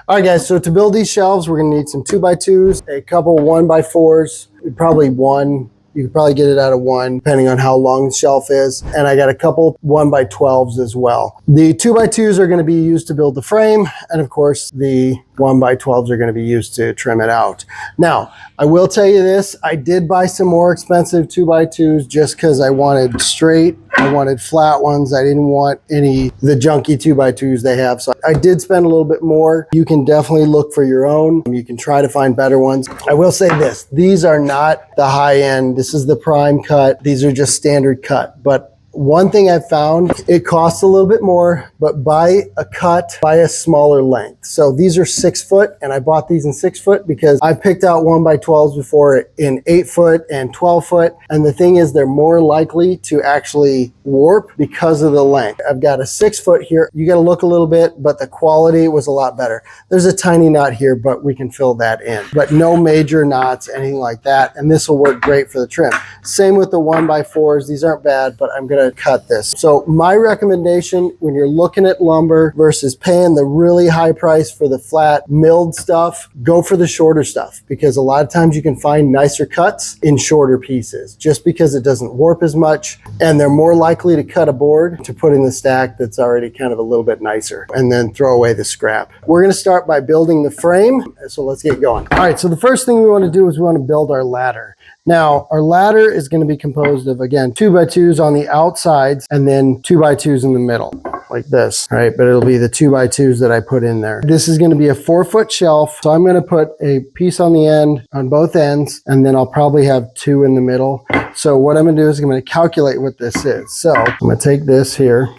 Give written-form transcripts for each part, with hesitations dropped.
All right, guys, so to build these shelves, we're gonna need some 2x2s, a couple 1x4s, probably one. You could probably get it out of one, depending on how long the shelf is. And I got a couple 1x12s as well. The 2x2s are gonna be used to build the frame. And of course, the 1x12s are gonna be used to trim it out. Now, I will tell you this, I did buy some more expensive 2x2s just because I wanted straight. I wanted flat ones. I didn't want the junky 2x2s they have. So I did spend a little bit more. You can definitely look for your own. You can try to find better ones. I will say this, these are not the high end. This is the prime cut. These are just standard cut. But one thing I've found, it costs a little bit more, but buy a cut, buy a smaller length. So these are 6 foot, and I bought these in 6 foot because I picked out 1x12s before in 8 foot and 12 foot. And the thing is, they're more likely to actually warp because of the length. I've got a 6 foot here. You got to look a little bit, but the quality was a lot better. There's a tiny knot here, but we can fill that in. But no major knots, anything like that. And this will work great for the trim. Same with the 1x4s. These aren't bad, but I'm going to cut this. So my recommendation when you're looking at lumber versus paying the really high price for the flat milled stuff, go for the shorter stuff, because a lot of times you can find nicer cuts in shorter pieces just because it doesn't warp as much, and they're more likely to cut a board to put in the stack that's already kind of a little bit nicer, and then throw away the scrap. We're going to start by building the frame, so let's get going. All right, so the first thing we want to do is we want to build our ladder. Now, our ladder is going to be composed of, again, 2x2s on the outsides and then 2x2s in the middle, like this, right? But it'll be the 2x2s that I put in there. This is going to be a 4-foot shelf. So I'm going to put a piece on the end, on both ends, and then I'll probably have 2 in the middle. So what I'm going to do is I'm going to calculate what this is. So I'm going to take this here.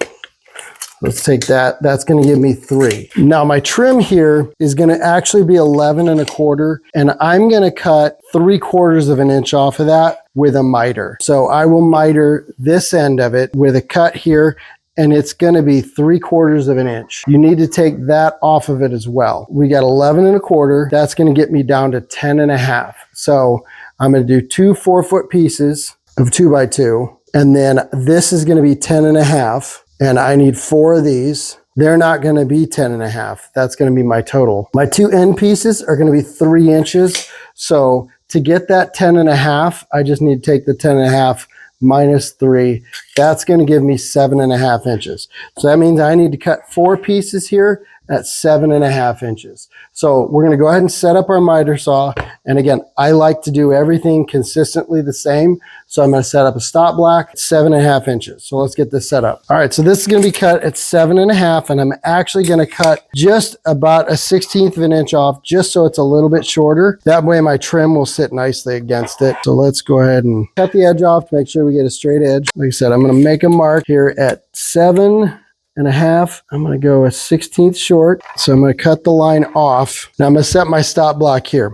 Let's take that. That's going to give me 3. Now my trim here is going to actually be 11 1/4, and I'm going to cut 3/4 of an inch off of that with a miter. So I will miter this end of it with a cut here, and it's going to be 3/4 of an inch. You need to take that off of it as well. We got 11 1/4. That's going to get me down to 10 1/2. So I'm going to do 2 4-foot pieces of 2x2, and then this is going to be 10 1/2. And I need 4 of these. They're not going to be 10 1/2. That's going to be my total. My 2 end pieces are going to be 3 inches. So to get that 10 1/2, I just need to take the 10 1/2 minus 3. That's going to give me 7 1/2 inches. So that means I need to cut 4 pieces here at 7 1/2 inches. So we're going to go ahead and set up our miter saw. And again, I like to do everything consistently the same. So I'm going to set up a stop block at 7 1/2 inches. So let's get this set up. All right, so this is going to be cut at 7 1/2, and I'm actually going to cut just about a 1/16 of an inch off, just so it's a little bit shorter. That way my trim will sit nicely against it. So let's go ahead and cut the edge off to make sure we get a straight edge. Like I said, I'm going to make a mark here at 7 1/2. I'm going to go a 1/16 short. So I'm going to cut the line off. Now I'm going to set my stop block here.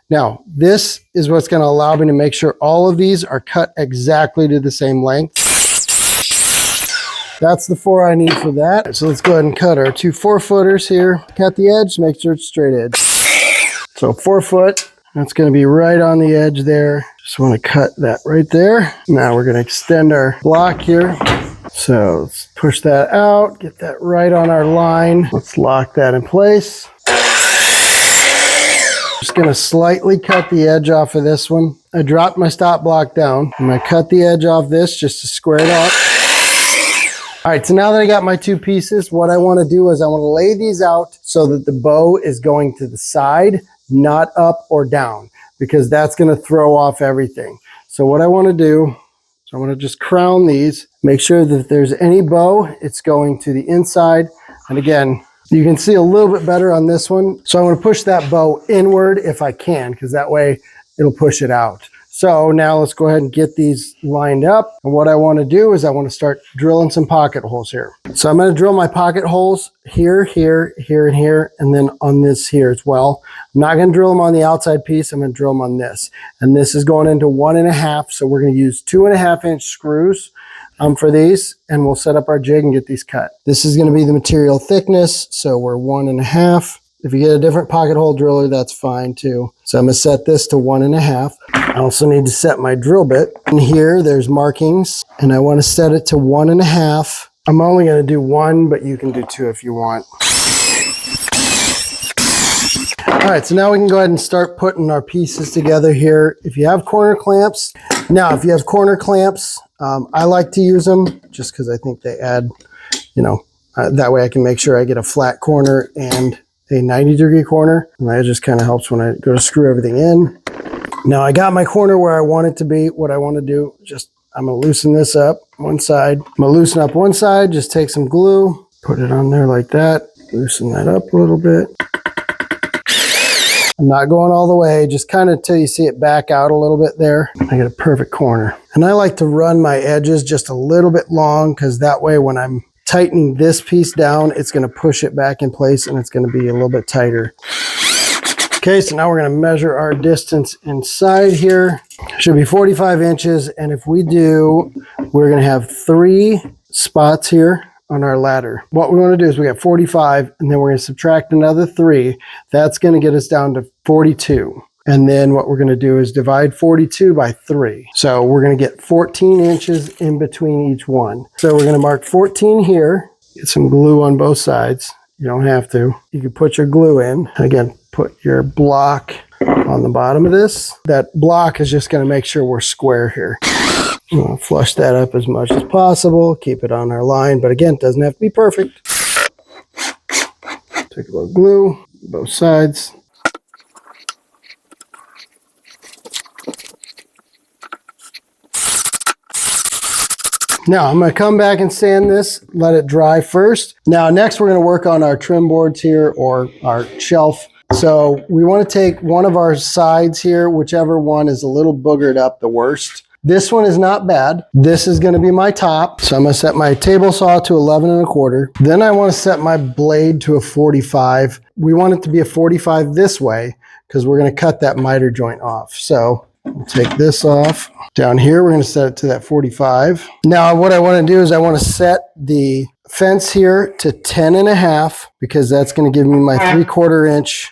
Now, this is what's going to allow me to make sure all of these are cut exactly to the same length. That's the 4 I need for that. So let's go ahead and cut our 2 4-footers here. Cut the edge, make sure it's straight edge. So 4 foot, that's going to be right on the edge there. Just want to cut that right there. Now we're going to extend our block here. So let's push that out, get that right on our line. Let's lock that in place. Just going to slightly cut the edge off of this one. I dropped my stop block down. I'm going to cut the edge off this just to square it off. All right, so now that I got my 2 pieces, what I want to do is I want to lay these out so that the bow is going to the side, not up or down, because that's going to throw off everything. So what I want to do, I want to just crown these, make sure that if there's any bow, it's going to the inside. And again, you can see a little bit better on this one. So I'm going to push that bow inward if I can, because that way it'll push it out. So now let's go ahead and get these lined up. And what I want to do is I want to start drilling some pocket holes here. So I'm going to drill my pocket holes here, here, here, and here, and then on this here as well. I'm not going to drill them on the outside piece. I'm going to drill them on this. And this is going into 1 1/2. So we're going to use 2 1/2 inch screws for these, and we'll set up our jig and get these cut. This is going to be the material thickness. So we're 1 1/2. If you get a different pocket hole driller, that's fine too. So I'm going to set this to 1 1/2. I also need to set my drill bit. And here, there's markings, and I want to set it to 1 1/2. I'm only going to do 1, but you can do 2 if you want. All right, so now we can go ahead and start putting our pieces together here. If you have corner clamps, I like to use them just because I think they add, that way I can make sure I get a flat corner and a 90-degree corner. And that just kind of helps when I go to screw everything in. Now I got my corner where I want it to be. What I want to do, I'm going to loosen this up one side. I'm going to loosen up one side, just take some glue, put it on there like that, loosen that up a little bit. I'm not going all the way, just kind of till you see it back out a little bit there. I get a perfect corner. And I like to run my edges just a little bit long because that way when I'm tightening this piece down, it's going to push it back in place and it's going to be a little bit tighter. Okay, so now we're going to measure our distance inside here. Should be 45 inches. And if we do, we're going to have 3 spots here on our ladder. What we want to do is we got 45 and then we're going to subtract another 3. That's going to get us down to 42. And then what we're going to do is divide 42 by 3. So we're going to get 14 inches in between each one. So we're going to mark 14 here. Get some glue on both sides. You don't have to. You can put your glue in. Again, put your block on the bottom of this. That block is just going to make sure we're square here. We'll flush that up as much as possible. Keep it on our line, but again, it doesn't have to be perfect. Take a little glue, both sides. Now I'm going to come back and sand this, let it dry first. Now next we're going to work on our trim boards here or our shelf. So we want to take one of our sides here, whichever one is a little boogered up the worst. This one is not bad. This is going to be my top. So I'm going to set my table saw to 11 1/4. Then I want to set my blade to a 45. We want it to be a 45 this way because we're going to cut that miter joint off. So we'll take this off. Down here, we're going to set it to that 45. Now what I want to do is I want to set the fence here to 10 1/2 because that's going to give me my 3/4 inch.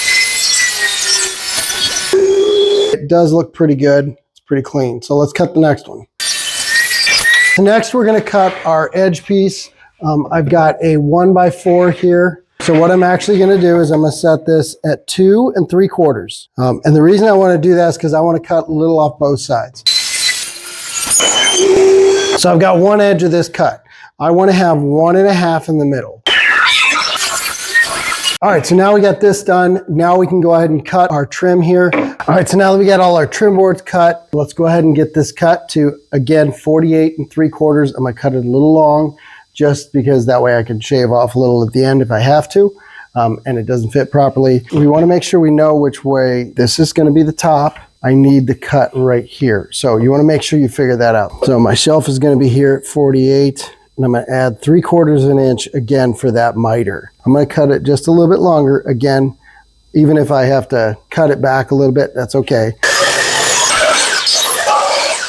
It does look pretty good. Pretty clean. So let's cut the next one. Next, we're going to cut our edge piece. I've got a 1x4 here. So what I'm actually going to do is I'm going to set this at 2 3/4. And the reason I want to do that is because I want to cut a little off both sides. So I've got one edge of this cut. I want to have 1 1/2 in the middle. All right, so now we got this done. Now we can go ahead and cut our trim here. All right, so now that we got all our trim boards cut, let's go ahead and get this cut to, again, 48 3/4. I'm gonna cut it a little long just because that way I can shave off a little at the end if I have to, and it doesn't fit properly. We wanna make sure we know which way this is gonna be the top. I need the cut right here. So you wanna make sure you figure that out. So my shelf is gonna be here at 48. And I'm going to add 3/4 inch again for that miter. I'm going to cut it just a little bit longer. Again, even if I have to cut it back a little bit, that's okay.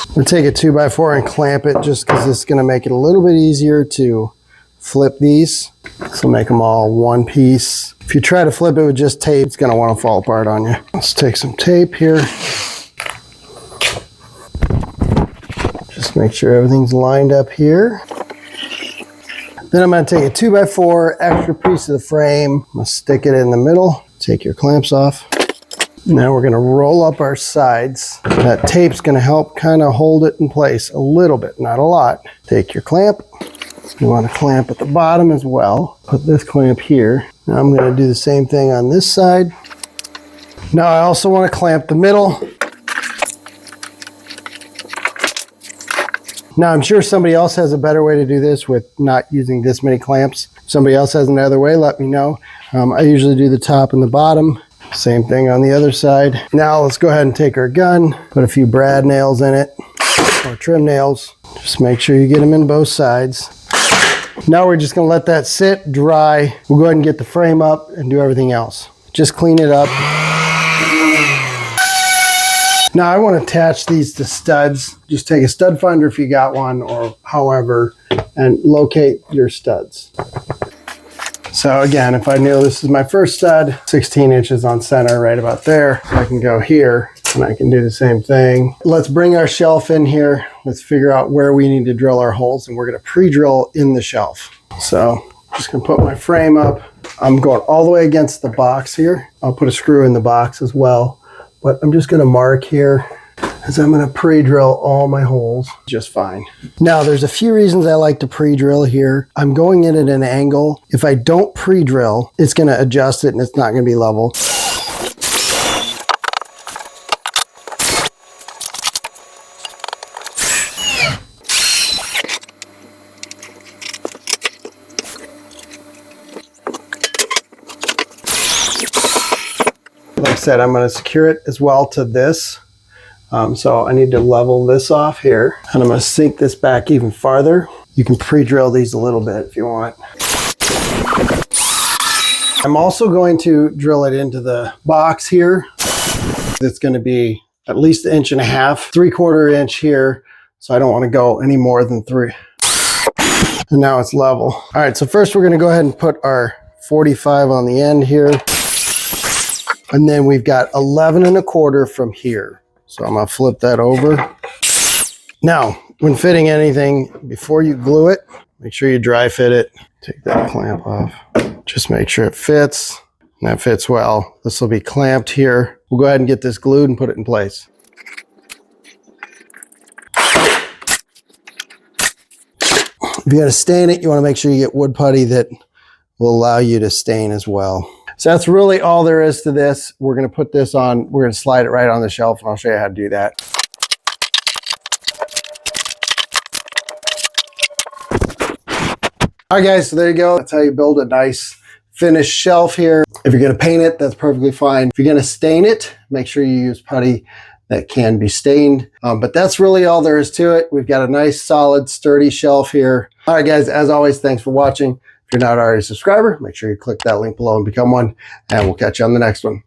I'm going to take a 2x4 and clamp it just because this is going to make it a little bit easier to flip these. So make them all one piece. If you try to flip it with just tape, it's going to want to fall apart on you. Let's take some tape here. Just make sure everything's lined up here. Then I'm going to take a 2x4 extra piece of the frame. I'm going to stick it in the middle. Take your clamps off. Now we're going to roll up our sides. That tape's going to help kind of hold it in place a little bit, not a lot. Take your clamp. You want to clamp at the bottom as well. Put this clamp here. Now I'm going to do the same thing on this side. Now I also want to clamp the middle. Now, I'm sure somebody else has a better way to do this with not using this many clamps. If somebody else has another way, let me know. I usually do the top and the bottom. Same thing on the other side. Now, let's go ahead and take our gun, put a few brad nails in it, or trim nails. Just make sure you get them in both sides. Now, we're just going to let that sit, dry. We'll go ahead and get the frame up and do everything else. Just clean it up. Now I want to attach these to studs. Just take a stud finder if you got one or however, and locate your studs. So again, if I know this is my first stud, 16 inches on center, right about there, I can go here and I can do the same thing. Let's bring our shelf in here. Let's figure out where we need to drill our holes, and we're going to pre-drill in the shelf. So I'm just going to put my frame up. I'm going all the way against the box here. I'll put a screw in the box as well, but I'm just gonna mark here as I'm gonna pre-drill all my holes just fine. Now there's a few reasons I like to pre-drill here. I'm going in at an angle. If I don't pre-drill, it's gonna adjust it and it's not gonna be level. Like I said, I'm going to secure it as well to this. So I need to level this off here. And I'm going to sink this back even farther. You can pre-drill these a little bit if you want. I'm also going to drill it into the box here. It's going to be at least 1.5 inches, 3/4 inch here. So I don't want to go any more than 3. And now it's level. All right, so first we're going to go ahead and put our 45 on the end here. And then we've got 11.25 from here. So I'm gonna flip that over. Now, when fitting anything, before you glue it, make sure you dry fit it. Take that clamp off. Just make sure it fits, and that fits well. This will be clamped here. We'll go ahead and get this glued and put it in place. If you're gonna stain it, you wanna make sure you get wood putty that will allow you to stain as well. So that's really all there is to this. We're going to put this on, we're going to slide it right on the shelf, and I'll show you how to do that. All right, guys, so there you go. That's how you build a nice finished shelf here. If you're going to paint it, that's perfectly fine. If you're going to stain it, make sure you use putty that can be stained. But that's really all there is to it. We've got a nice, solid, sturdy shelf here. All right, guys, as always, thanks for watching. If you're not already a subscriber, make sure you click that link below and become one, and we'll catch you on the next one.